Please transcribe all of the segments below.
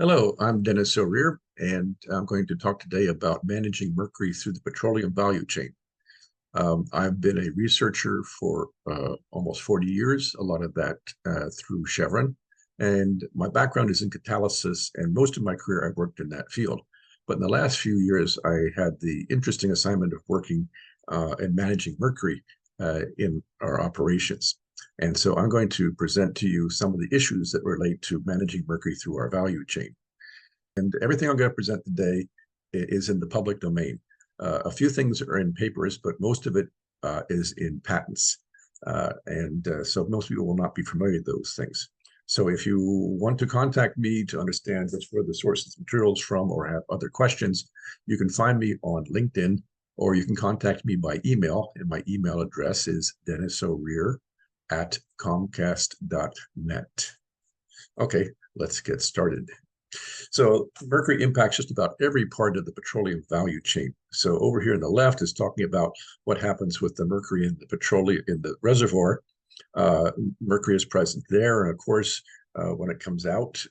Hello, I'm Dennis O'Rear, and I'm going to talk today about managing mercury through the petroleum value chain. I've been a researcher for almost 40 years, a lot of that through Chevron. And my background is in catalysis, and most of my career I've worked in that field. But in the last few years, I had the interesting assignment of working and managing mercury in our operations. And so I'm going to present to you some of the issues that relate to managing mercury through our value chain. And everything I'm going to present today is in the public domain. A few things are in papers, but most of it is in patents. So most people will not be familiar with those things. So if you want to contact me to understand where the sources of materials from or have other questions, you can find me on LinkedIn, or you can contact me by email. And my email address is dennisorear@comcast.net. Okay, let's get started. So mercury impacts just about every part of the petroleum value chain. So over here on the left is talking about what happens with the mercury in the petroleum in the reservoir. Mercury is present there, and of course, when it comes out,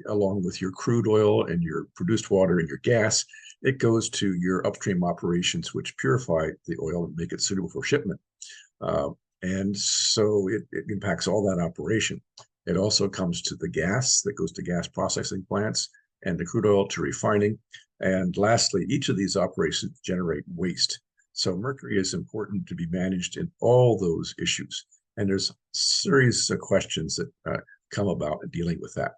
along with your crude oil and your produced water and your gas, it goes to your upstream operations, which purify the oil and make it suitable for shipment. And so it impacts all that operation. It also comes to the gas that goes to gas processing plants and the crude oil to refining. And lastly, each of these operations generate waste. So mercury is important to be managed in all those issues. And there's a series of questions that come about dealing with that.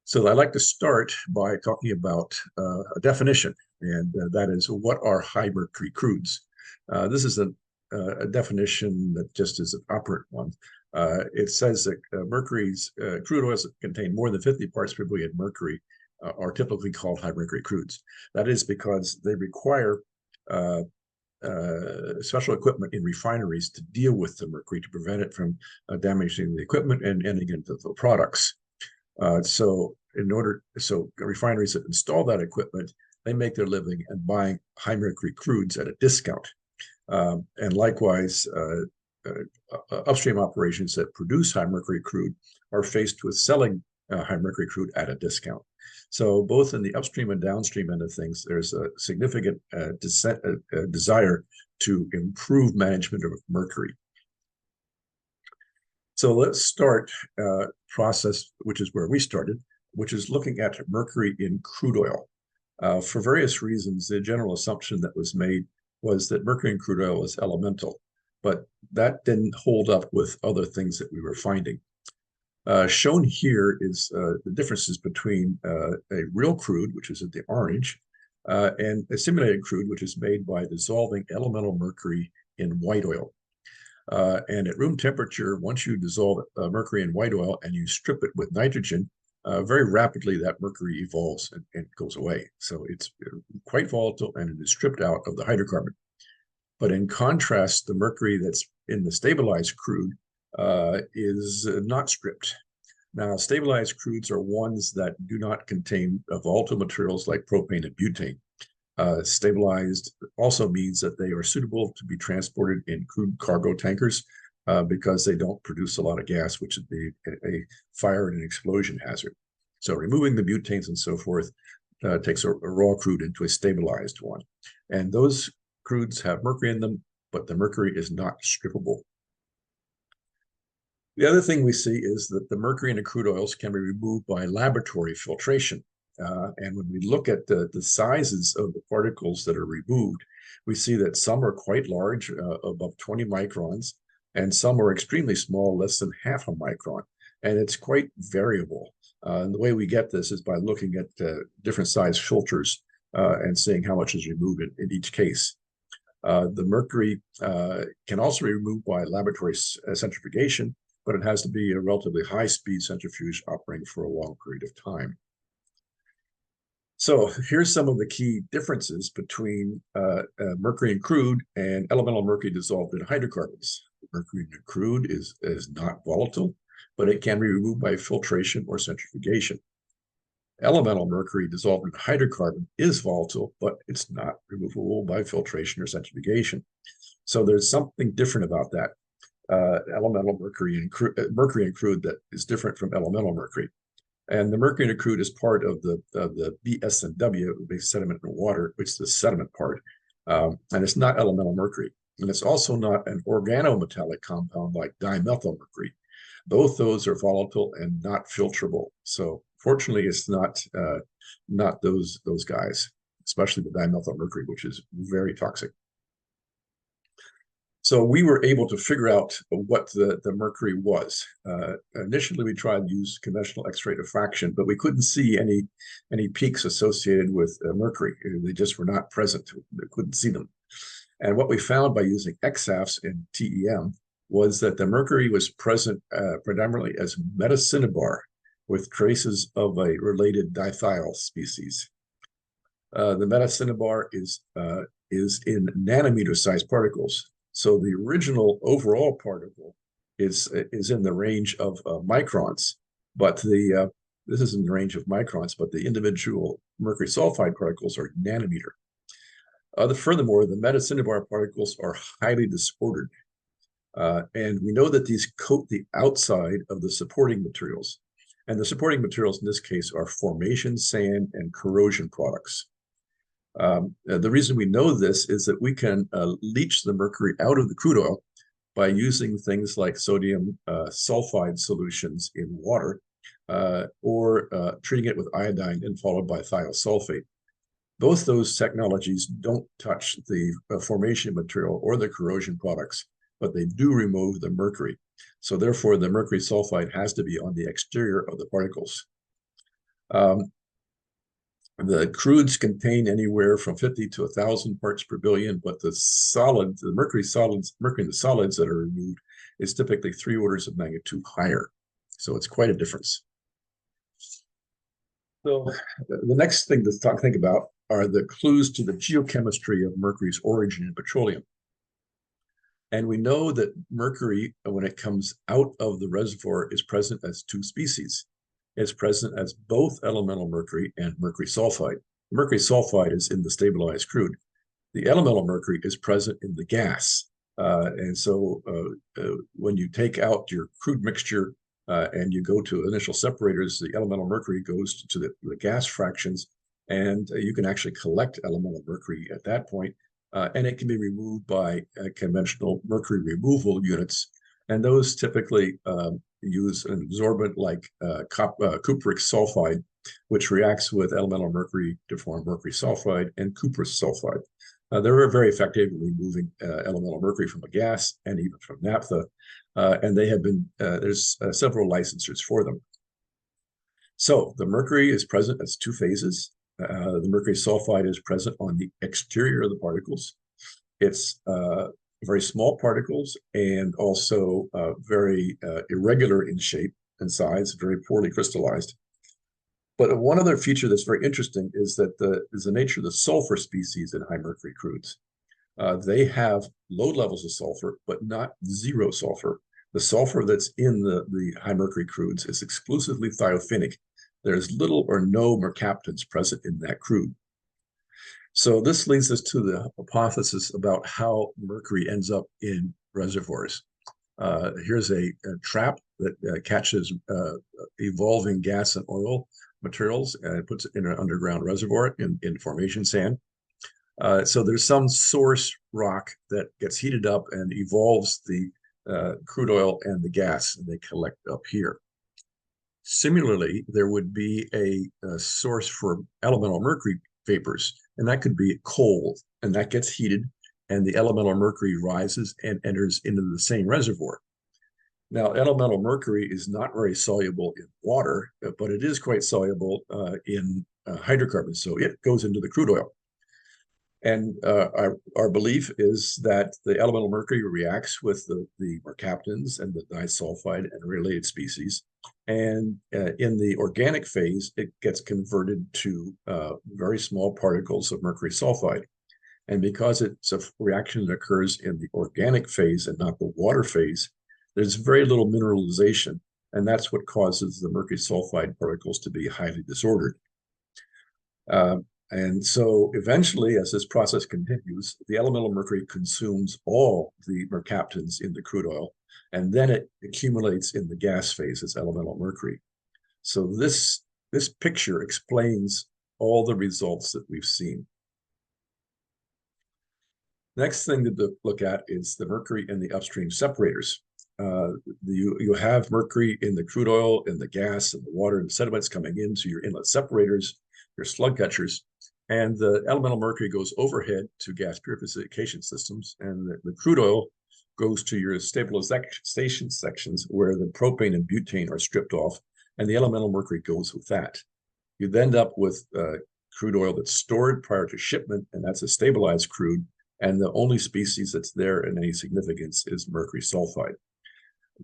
So I'd like to start by talking about a definition, and that is, what are high mercury crudes? This is a definition that just is an operant one. It says that crude oils that contain more than 50 parts per billion mercury are typically called high mercury crudes. That is because they require special equipment in refineries to deal with the mercury to prevent it from damaging the equipment and ending into the products. So refineries that install that equipment, they make their living and buying high mercury crudes at a discount. And likewise, upstream operations that produce high mercury crude are faced with selling high mercury crude at a discount. So both in the upstream and downstream end of things, there's a significant desire to improve management of mercury. So let's start process, which is where we started, which is looking at mercury in crude oil. For various reasons, the general assumption that was made was that mercury in crude oil is elemental, but that didn't hold up with other things that we were finding. Shown here is the differences between a real crude, which is the orange, and a simulated crude, which is made by dissolving elemental mercury in white oil. And at room temperature, once you dissolve mercury in white oil and you strip it with nitrogen, very rapidly that mercury evolves and goes away. So it's quite volatile, and it is stripped out of the hydrocarbon. But in contrast, the mercury that's in the stabilized crude is not stripped. Now, stabilized crudes are ones that do not contain volatile materials like propane and butane. Stabilized also means that they are suitable to be transported in crude cargo tankers because they don't produce a lot of gas, which would be a fire and an explosion hazard. So removing the butanes and so forth takes a raw crude into a stabilized one. And those crudes have mercury in them, but the mercury is not strippable. The other thing we see is that the mercury in the crude oils can be removed by laboratory filtration. And when we look at the sizes of the particles that are removed, we see that some are quite large, above 20 microns, and some are extremely small, less than half a micron. And it's quite variable. And the way we get this is by looking at different size filters and seeing how much is removed in each case. The mercury can also be removed by laboratory centrifugation, but it has to be a relatively high-speed centrifuge operating for a long period of time. So here's some of the key differences between mercury in crude and elemental mercury dissolved in hydrocarbons. Mercury in crude is not volatile, but it can be removed by filtration or centrifugation. Elemental mercury dissolved in hydrocarbon is volatile, but it's not removable by filtration or centrifugation. So there's something different about that. Elemental mercury in crude that is different from elemental mercury. And the mercury in the crude is part of the BS&W, base sediment and water, which is the sediment part. And it's not elemental mercury. And it's also not an organometallic compound like dimethyl mercury. Both those are volatile and not filterable. So fortunately, it's not those guys, especially the dimethyl mercury, which is very toxic. So we were able to figure out what the mercury was. Initially, we tried to use conventional X-ray diffraction, but we couldn't see any peaks associated with mercury. They just were not present. We couldn't see them. And what we found by using XAFs and TEM was that the mercury was present predominantly as metacinnabar with traces of a related dithiol species. The metacinnabar is in nanometer-sized particles. So the original overall particle is in the range of microns, but this is in the range of microns, but the individual mercury sulfide particles are nanometer. Furthermore, the metacinnabar particles are highly disordered, and we know that these coat the outside of the supporting materials, and the supporting materials in this case are formation sand and corrosion products. The reason we know this is that we can leach the mercury out of the crude oil by using things like sodium sulfide solutions in water or treating it with iodine and followed by thiosulfate. Both those technologies don't touch the formation material or the corrosion products, but they do remove the mercury. So therefore, the mercury sulfide has to be on the exterior of the particles. The crudes contain anywhere from 50 to 1,000 parts per billion, but the mercury in the solids that are removed is typically 3 orders of magnitude higher. So it's quite a difference. So the next thing to think about are the clues to the geochemistry of mercury's origin in petroleum. And we know that mercury, when it comes out of the reservoir, is present as 2 species. It's present as both elemental mercury and mercury sulfide. Mercury sulfide is in the stabilized crude. The elemental mercury is present in the gas. And so when you take out your crude mixture and you go to initial separators, the elemental mercury goes to the gas fractions, and you can actually collect elemental mercury at that point, and it can be removed by conventional mercury removal units. And those typically use an absorbent like cupric sulfide, which reacts with elemental mercury to form mercury sulfide and cuprous sulfide. They're very effective in removing elemental mercury from a gas and even from naphtha, and they have been there's several licensors for them. So the mercury is present as 2 phases. The mercury sulfide is present on the exterior of the particles. It's very small particles and also very irregular in shape and size, very poorly crystallized. But one other feature that's very interesting is that the nature of the sulfur species in high mercury crudes. They have low levels of sulfur, but not zero sulfur. The sulfur that's in the high mercury crudes is exclusively thiophenic. There's little or no mercaptans present in that crude. So this leads us to the hypothesis about how mercury ends up in reservoirs. Here's a trap that catches evolving gas and oil materials and puts it in an underground reservoir in formation sand. So there's some source rock that gets heated up and evolves the crude oil and the gas, and they collect up here. Similarly, there would be a source for elemental mercury vapors, and that could be coal, and that gets heated, and the elemental mercury rises and enters into the same reservoir. Now, elemental mercury is not very soluble in water, but it is quite soluble in hydrocarbons, so it goes into the crude oil. And our belief is that the elemental mercury reacts with the mercaptans and the disulfide and related species. And in the organic phase, it gets converted to very small particles of mercury sulfide. And because it's a reaction that occurs in the organic phase and not the water phase, there's very little mineralization. And that's what causes the mercury sulfide particles to be highly disordered. And so eventually, as this process continues, the elemental mercury consumes all the mercaptans in the crude oil, and then it accumulates in the gas phase as elemental mercury. So this picture explains all the results that we've seen. Next thing to look at is the mercury in the upstream separators. You have mercury in the crude oil, in the gas, and the water and sediments coming into your inlet separators, your slug catchers, and the elemental mercury goes overhead to gas purification systems, and the crude oil goes to your stabilization sections where the propane and butane are stripped off, and the elemental mercury goes with that. You'd end up with crude oil that's stored prior to shipment, and that's a stabilized crude, and the only species that's there in any significance is mercury sulfide.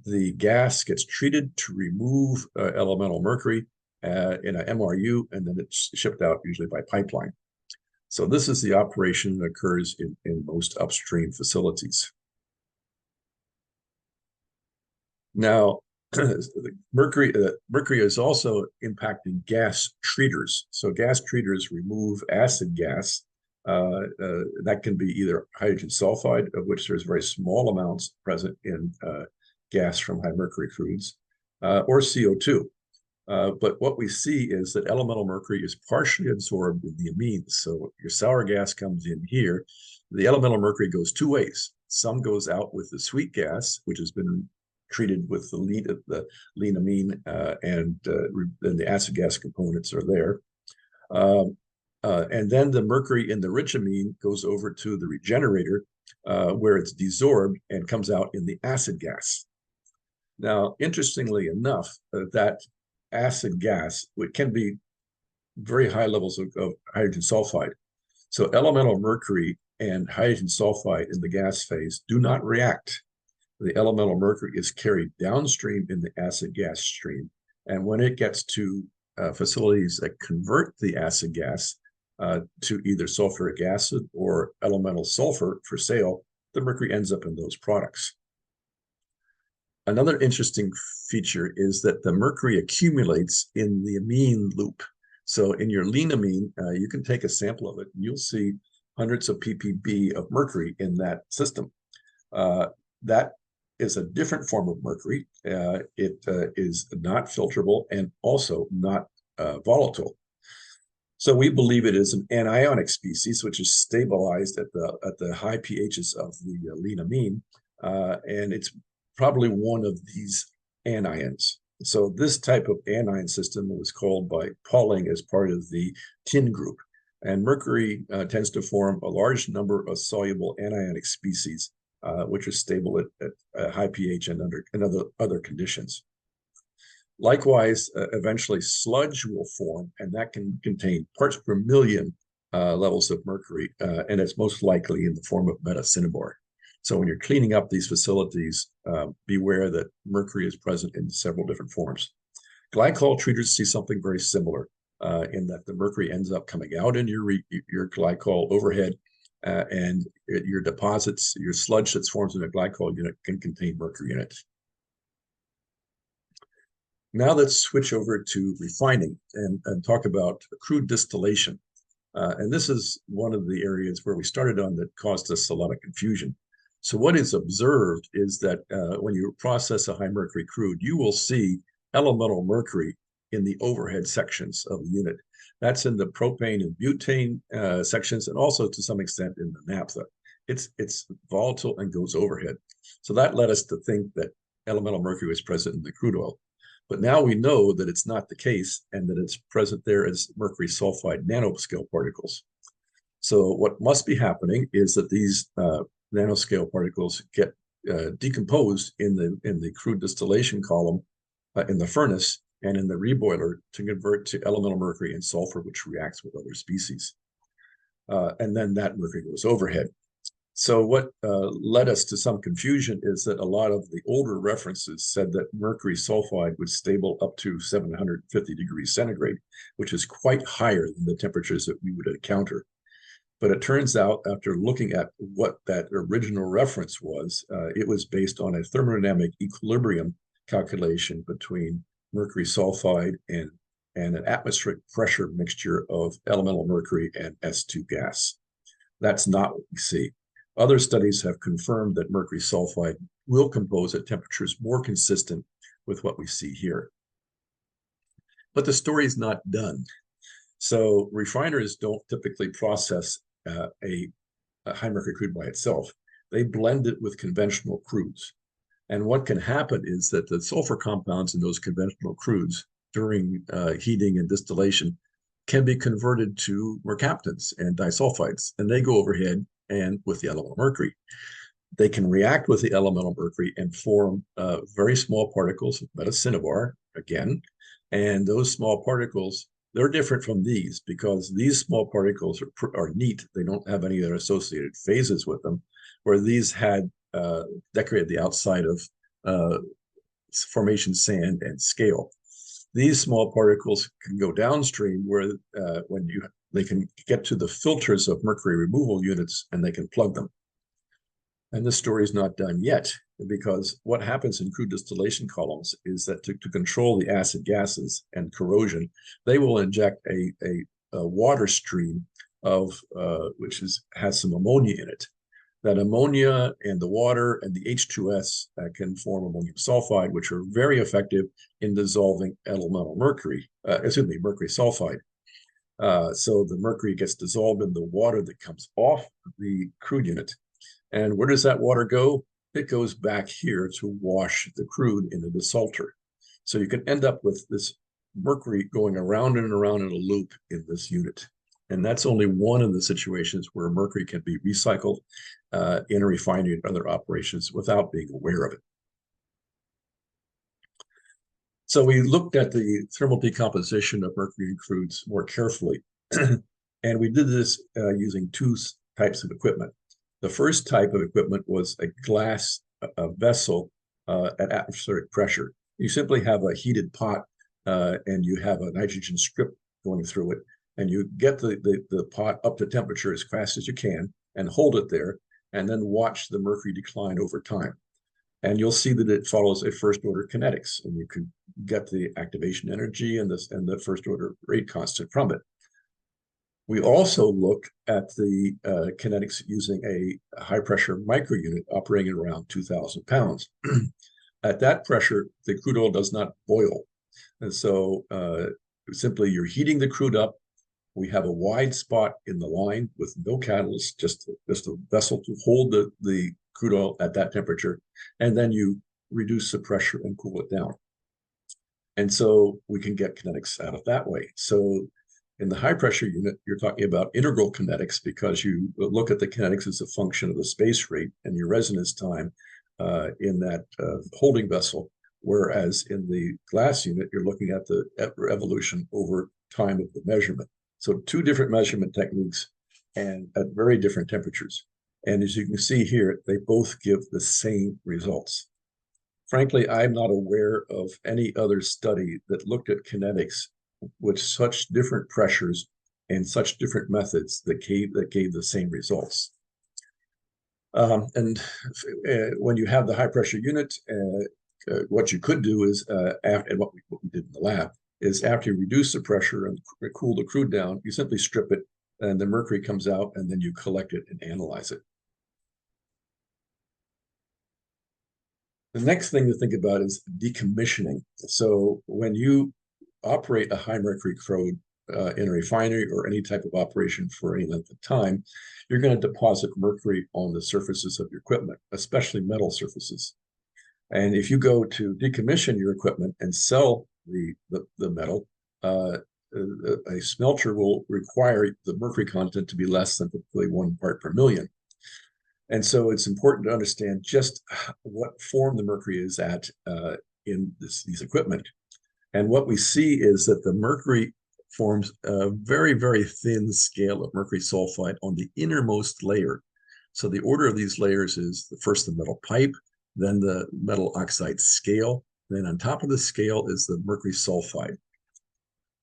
The gas gets treated to remove elemental mercury in an MRU, and then it's shipped out usually by pipeline. So this is the operation that occurs in most upstream facilities. Now, mercury is also impacting gas treaters. So gas treaters remove acid gas. That can be either hydrogen sulfide, of which there's very small amounts present in gas from high mercury crudes, or CO2. But what we see is that elemental mercury is partially absorbed in the amines. So your sour gas comes in here. The elemental mercury goes two ways. Some goes out with the sweet gas, which has been treated with the lean amine, and the acid gas components are there. And then the mercury in the rich amine goes over to the regenerator, where it's desorbed and comes out in the acid gas. Now, interestingly enough, that acid gas, which can be very high levels of hydrogen sulfide. So elemental mercury and hydrogen sulfide in the gas phase do not react. The elemental mercury is carried downstream in the acid gas stream. And when it gets to facilities that convert the acid gas to either sulfuric acid or elemental sulfur for sale, the mercury ends up in those products. Another interesting feature is that the mercury accumulates in the amine loop. So in your lean amine, you can take a sample of it and you'll see hundreds of ppb of mercury in that system. That is a different form of mercury. It is not filterable and also not volatile. So we believe it is an anionic species, which is stabilized at the high pHs of the lean amine, and it's probably one of these anions. So this type of anion system was called by Pauling as part of the tin group. And mercury tends to form a large number of soluble anionic species, which are stable at high pH and other conditions. Likewise, eventually sludge will form, and that can contain parts per million levels of mercury, and it's most likely in the form of metacinnabar. So when you're cleaning up these facilities, beware that mercury is present in several different forms. Glycol treaters see something very similar in that the mercury ends up coming out in your glycol overhead, and your deposits, your sludge that forms in a glycol unit can contain mercury in it. Now let's switch over to refining and talk about crude distillation. And this is one of the areas where we started on that caused us a lot of confusion. So what is observed is that when you process a high mercury crude, you will see elemental mercury in the overhead sections of the unit. That's in the propane and butane sections, and also to some extent in the naphtha. It's volatile and goes overhead. So that led us to think that elemental mercury was present in the crude oil. But now we know that it's not the case, and that it's present there as mercury sulfide nanoscale particles. So what must be happening is that these nanoscale particles get decomposed in the crude distillation column in the furnace and in the reboiler to convert to elemental mercury and sulfur, which reacts with other species. And then that mercury goes overhead. So what led us to some confusion is that a lot of the older references said that mercury sulfide would stable up to 750 degrees centigrade, which is quite higher than the temperatures that we would encounter. But it turns out, after looking at what that original reference was, it was based on a thermodynamic equilibrium calculation between mercury sulfide and an atmospheric pressure mixture of elemental mercury and S2 gas. That's not what we see. Other studies have confirmed that mercury sulfide will compose at temperatures more consistent with what we see here. But the story's not done. So refiners don't typically process a high mercury crude by itself. They blend it with conventional crudes. And what can happen is that the sulfur compounds in those conventional crudes during heating and distillation can be converted to mercaptans and disulfides, and they go overhead and with the elemental mercury. They can react with the elemental mercury and form very small particles of metacinnabar again. And those small particles, they're different from these because these small particles are neat. They don't have any other associated phases with them, where these had decorated the outside of formation sand and scale. These small particles can go downstream where they can get to the filters of mercury removal units and they can plug them. And this story is not done yet because what happens in crude distillation columns is that to control the acid gases and corrosion, they will inject a water stream of has some ammonia in it. That ammonia and the water and the H2S can form ammonium sulfide, which are very effective in dissolving elemental mercury, mercury sulfide. So the mercury gets dissolved in the water that comes off the crude unit. And where does that water go? It goes back here to wash the crude in a desalter. So you can end up with this mercury going around and around in a loop in this unit. And that's only one of the situations where mercury can be recycled in a refinery and other operations without being aware of it. So we looked at the thermal decomposition of mercury in crudes more carefully. And we did this using two types of equipment. The first type of equipment was a glass vessel at atmospheric pressure. You simply have a heated pot and you have a nitrogen strip going through it. And you get the pot up to temperature as fast as you can and hold it there and then watch the mercury decline over time. And you'll see that it follows a first order kinetics, and you can get the activation energy and the first order rate constant from it. We also look at the kinetics using a high pressure micro unit operating at around 2,000 pounds. At that pressure, the crude oil does not boil. And so simply you're heating the crude up. We have a wide spot in the line with no catalyst, just a vessel to hold the crude oil at that temperature. And then you reduce the pressure and cool it down. And so we can get kinetics out of that way. So in the high pressure unit, you're talking about integral kinetics because you look at the kinetics as a function of the space rate and your residence time in that holding vessel. Whereas in the glass unit, you're looking at the evolution over time of the measurement. So two different measurement techniques and at very different temperatures. And as you can see here, they both give the same results. Frankly, I'm not aware of any other study that looked at kinetics with such different pressures and such different methods that gave the same results. And when you have the high pressure unit, what you could do is, and what we did in the lab, is after you reduce the pressure and cool the crude down, you simply strip it and the mercury comes out and then you collect it and analyze it. The next thing to think about is decommissioning. So when you operate a high mercury crude in a refinery or any type of operation for any length of time, you're going to deposit mercury on the surfaces of your equipment, especially metal surfaces. And if you go to decommission your equipment and sell the metal, a smelter will require the mercury content to be less than typically 1 part per million. And so it's important to understand just what form the mercury is at in these equipment. And what we see is that the mercury forms a very, very thin scale of mercury sulfide on the innermost layer. So the order of these layers is first the metal pipe, then the metal oxide scale, then on top of the scale is the mercury sulfide.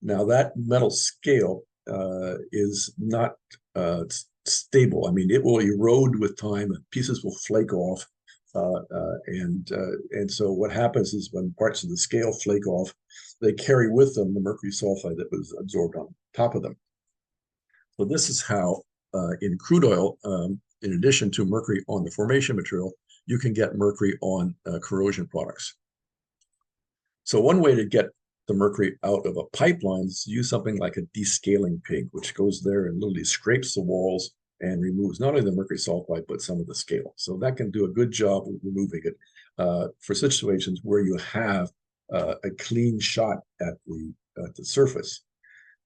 Now that metal scale is not stable. I mean, it will erode with time and pieces will flake off. And so what happens is when parts of the scale flake off, they carry with them the mercury sulfide that was absorbed on top of them. So this is how in crude oil, in addition to mercury on the formation material, you can get mercury on corrosion products. So one way to get the mercury out of a pipeline is to use something like a descaling pig, which goes there and literally scrapes the walls and removes not only the mercury sulfide, but some of the scale. So that can do a good job of removing it for situations where you have a clean shot at the surface.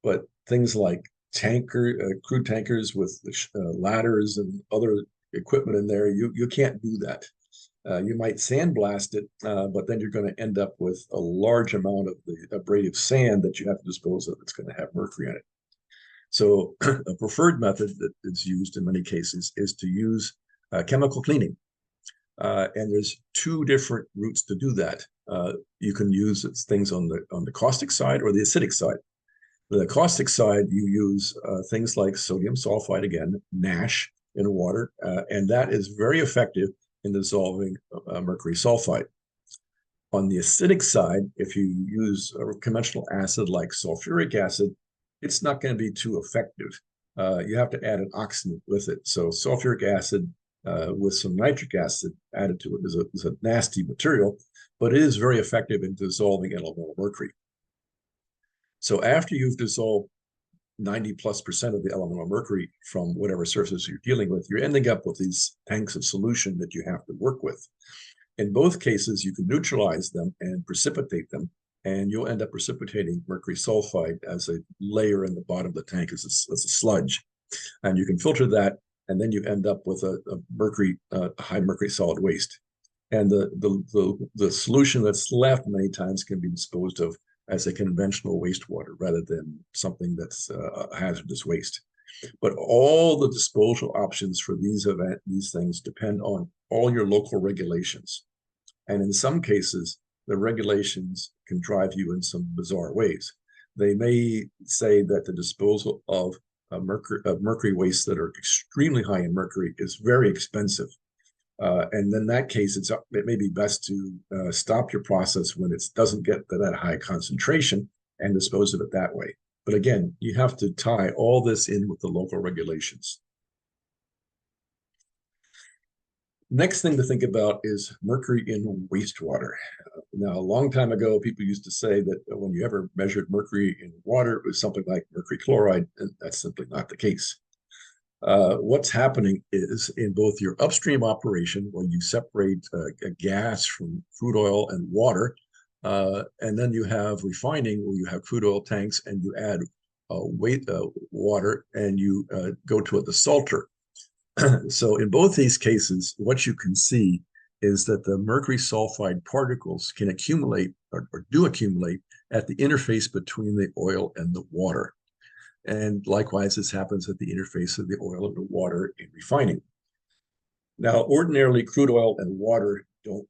But things like crude tankers with ladders and other equipment in there, you can't do that. You might sandblast it, but then you're going to end up with a large amount of the abrasive sand that you have to dispose of that's going to have mercury in it. So a preferred method that is used in many cases is to use chemical cleaning. And there's two different routes to do that. You can use things on the caustic side or the acidic side. The caustic side, you use things like sodium sulfide, again, NaSH in water, and that is very effective in dissolving mercury sulfide. On the acidic side, if you use a conventional acid like sulfuric acid, it's not going to be too effective. You have to add an oxidant with it. So sulfuric acid with some nitric acid added to it is a nasty material, but it is very effective in dissolving elemental mercury. So after you've dissolved 90+% of the elemental mercury from whatever surface you're dealing with, you're ending up with these tanks of solution that you have to work with. In both cases, you can neutralize them and precipitate them, and you'll end up precipitating mercury sulfide as a layer in the bottom of the tank as a sludge. And you can filter that, and then you end up with a high mercury solid waste. And the solution that's left many times can be disposed of as a conventional wastewater rather than something that's a hazardous waste. But all the disposal options for these things depend on all your local regulations. And in some cases, the regulations can drive you in some bizarre ways. They may say that the disposal of mercury wastes that are extremely high in mercury is very expensive. And in that case, it may be best to stop your process when it doesn't get to that high concentration and dispose of it that way. But again, you have to tie all this in with the local regulations. Next thing to think about is mercury in wastewater. Now, a long time ago, people used to say that when you ever measured mercury in water, it was something like mercury chloride, and that's simply not the case. What's happening is in both your upstream operation, where you separate a gas from crude oil and water, and then you have refining, where you have crude oil tanks and you add water and you go to a desalter. So in both these cases, what you can see is that the mercury sulfide particles can accumulate or do accumulate at the interface between the oil and the water. And likewise, this happens at the interface of the oil and the water in refining. Now, ordinarily, crude oil and water don't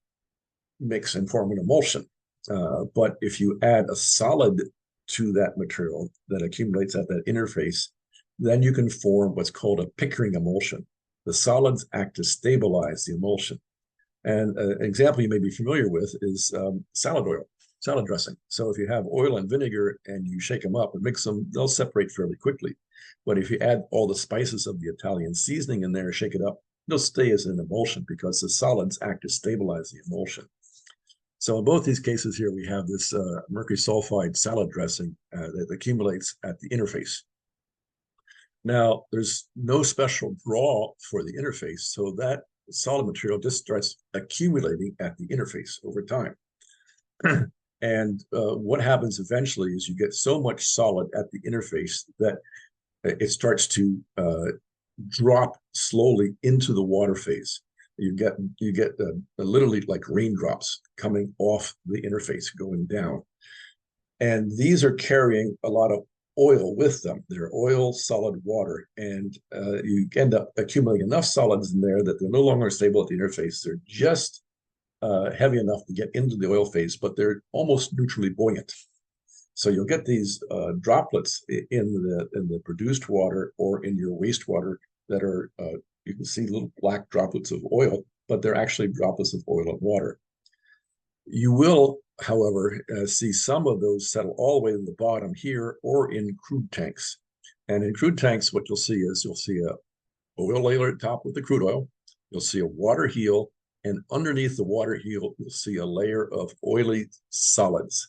mix and form an emulsion. But if you add a solid to that material that accumulates at that interface, then you can form what's called a Pickering emulsion. The solids act to stabilize the emulsion. And an example you may be familiar with is salad oil, salad dressing. So if you have oil and vinegar and you shake them up and mix them, they'll separate fairly quickly. But if you add all the spices of the Italian seasoning in there, shake it up, they'll stay as an emulsion because the solids act to stabilize the emulsion. So in both these cases here, we have this mercury sulfide salad dressing that accumulates at the interface. Now, there's no special draw for the interface, so that solid material just starts accumulating at the interface over time. And what happens eventually is you get so much solid at the interface that it starts to drop slowly into the water phase. You get literally like raindrops coming off the interface going down. And these are carrying a lot of oil with them. They're oil, solid, water, and you end up accumulating enough solids in there that they're no longer stable at the interface. They're just heavy enough to get into the oil phase, but they're almost neutrally buoyant. So you'll get these droplets in the produced water or in your wastewater that are, you can see little black droplets of oil, but they're actually droplets of oil and water. You will, however, see some of those settle all the way to the bottom here or in crude tanks. And in crude tanks, what you'll see is you'll see a oil layer at the top with the crude oil. You'll see a water heel, and underneath the water heel, you'll see a layer of oily solids.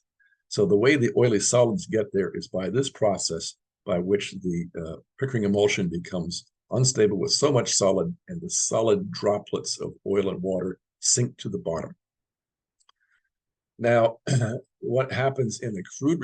So the way the oily solids get there is by this process by which the Pickering emulsion becomes unstable with so much solid, and the solid droplets of oil and water sink to the bottom. Now, what happens in the crude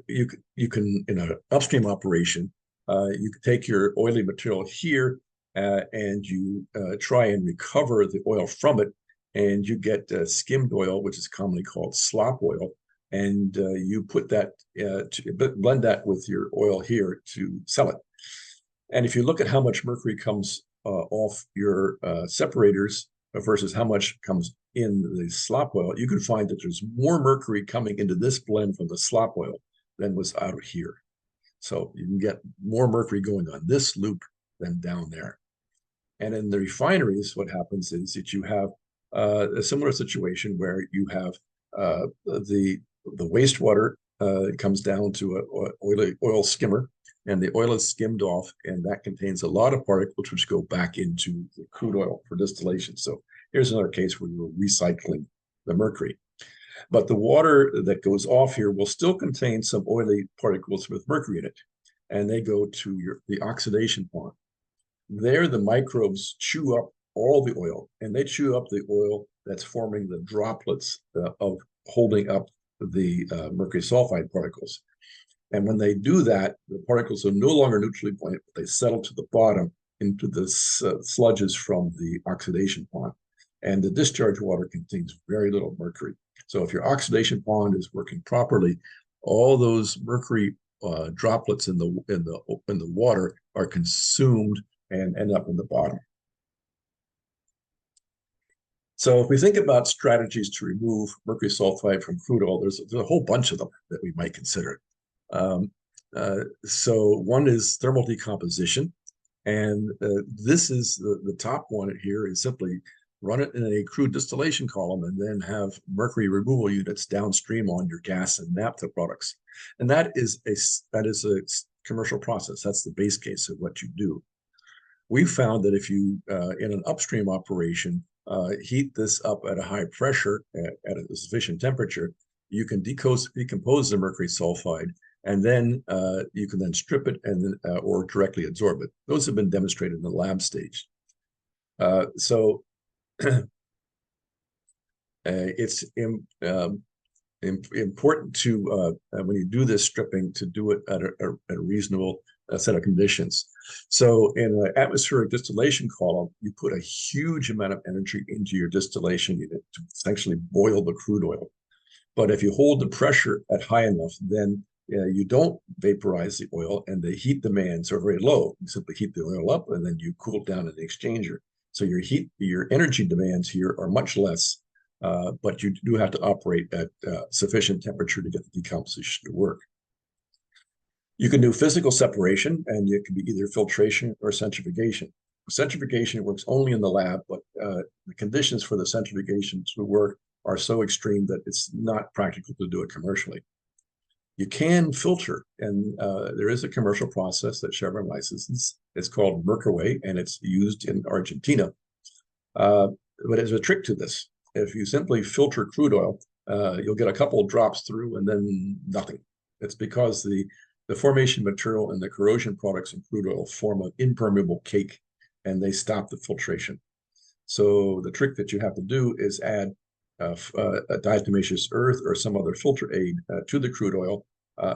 you can in an upstream operation, you can take your oily material here and you try and recover the oil from it, and you get skimmed oil, which is commonly called slop oil, and you put that blend that with your oil here to sell it. And if you look at how much mercury comes off your separators versus how much comes in the slop oil, you can find that there's more mercury coming into this blend from the slop oil than was out of here. So you can get more mercury going on this loop than down there. And in the refineries, what happens is that you have a similar situation where you have the wastewater comes down to an oil skimmer, and the oil is skimmed off, and that contains a lot of particles which go back into the crude oil for distillation. So here's another case where you're recycling the mercury. But the water that goes off here will still contain some oily particles with mercury in it, and they go to the oxidation pond. There, the microbes chew up all the oil, and they chew up the oil that's forming the droplets of holding up the mercury sulfide particles. And when they do that, the particles are no longer neutrally buoyant, but they settle to the bottom into the sludges from the oxidation pond. And the discharge water contains very little mercury. So if your oxidation pond is working properly, all those mercury droplets in the water are consumed and end up in the bottom. So if we think about strategies to remove mercury sulfide from crude oil, there's a whole bunch of them that we might consider. So one is thermal decomposition, and this is the top one here is simply run it in a crude distillation column and then have mercury removal units downstream on your gas and naphtha products. And that is a commercial process. That's the base case of what you do. We found that if you, in an upstream operation, heat this up at a high pressure at a sufficient temperature, you can decompose the mercury sulfide, and then you can then strip it and then, or directly absorb it. Those have been demonstrated in the lab stage. So it's important to, when you do this stripping, to do it at a reasonable set of conditions. So in an atmospheric distillation column, you put a huge amount of energy into your distillation unit to essentially boil the crude oil. But if you hold the pressure at high enough, then you don't vaporize the oil, and the heat demands are very low. You simply heat the oil up, and then you cool it down in the exchanger. So your energy demands here are much less, but you do have to operate at sufficient temperature to get the decomposition to work. You can do physical separation, and it can be either filtration or centrifugation. Centrifugation works only in the lab, but the conditions for the centrifugation to work are so extreme that it's not practical to do it commercially. You can filter, and there is a commercial process that Chevron licenses. It's called mercury, and it's used in Argentina. But there's a trick to this. If you simply filter crude oil, you'll get a couple of drops through and then nothing. It's because the formation material and the corrosion products in crude oil form an impermeable cake, and they stop the filtration. So the trick that you have to do is add a diatomaceous earth or some other filter aid to the crude oil,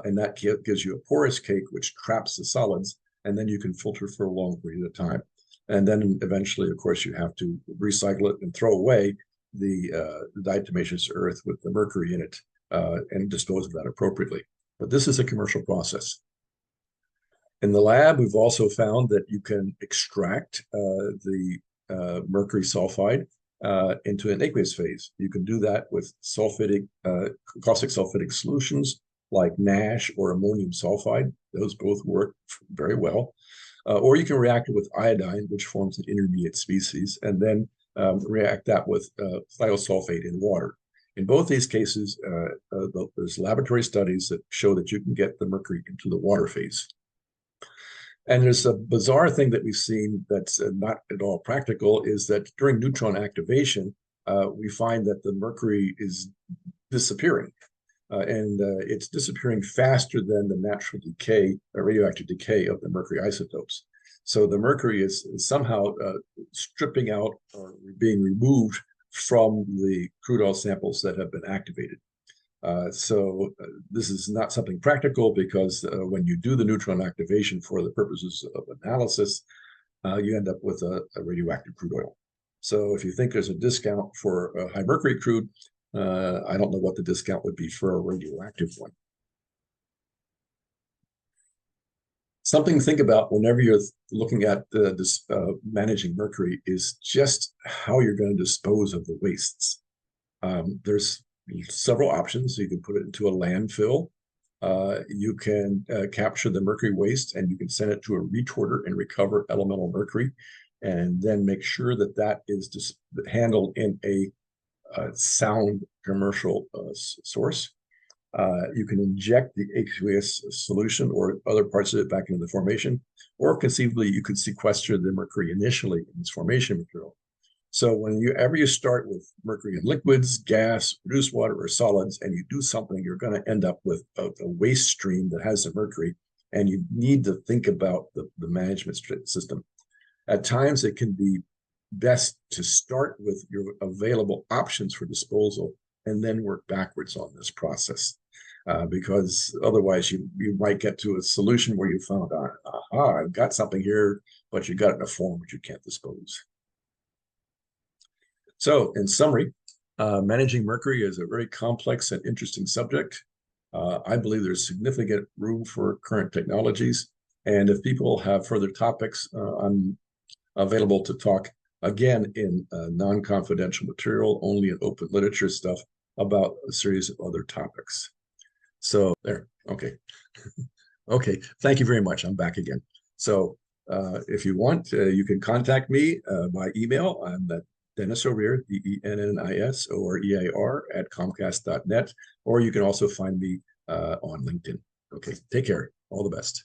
and that gives you a porous cake which traps the solids, and then you can filter for a long period of time. And then eventually, of course, you have to recycle it and throw away the diatomaceous earth with the mercury in it and dispose of that appropriately. But this is a commercial process. In the lab, we've also found that you can extract the mercury sulfide into an aqueous phase. You can do that with caustic sulfidic solutions like NaSH or ammonium sulfide. Those both work very well. Or you can react it with iodine, which forms an intermediate species, and then react that with thiosulfate in water. In both these cases, there's laboratory studies that show that you can get the mercury into the water phase. And there's a bizarre thing that we've seen that's not at all practical, is that during neutron activation, we find that the mercury is disappearing. and it's disappearing faster than the natural decay, radioactive decay of the mercury isotopes. So the mercury is somehow stripping out or being removed from the crude oil samples that have been activated. So this is not something practical because when you do the neutron activation for the purposes of analysis, you end up with a radioactive crude oil. So if you think there's a discount for a high mercury crude, I don't know what the discount would be for a radioactive one. Something to think about whenever you're looking at managing mercury is just how you're going to dispose of the wastes. There's several options. You can put it into a landfill. You can capture the mercury waste and you can send it to a retorter and recover elemental mercury, and then make sure that that is just handled in a sound commercial source. You can inject the aqueous solution or other parts of it back into the formation, or conceivably you could sequester the mercury initially in its formation material. So whenever you start with mercury in liquids, gas, produced water, or solids, and you do something, you're going to end up with a waste stream that has the mercury, and you need to think about the management system. At times, it can be best to start with your available options for disposal and then work backwards on this process. Because otherwise you might get to a solution where you found out, aha, I've got something here, but you got it in a form which you can't dispose. So in summary, managing mercury is a very complex and interesting subject. I believe there's significant room for current technologies. And if people have further topics, I'm available to talk again in non-confidential material, only in open literature stuff about a series of other topics. So there, okay. Okay, thank you very much. I'm back again. So if you want, you can contact me by email. I'm Dennis O'Rear, DENNIS OREAR at Comcast.net, or you can also find me on LinkedIn. Okay, take care. All the best.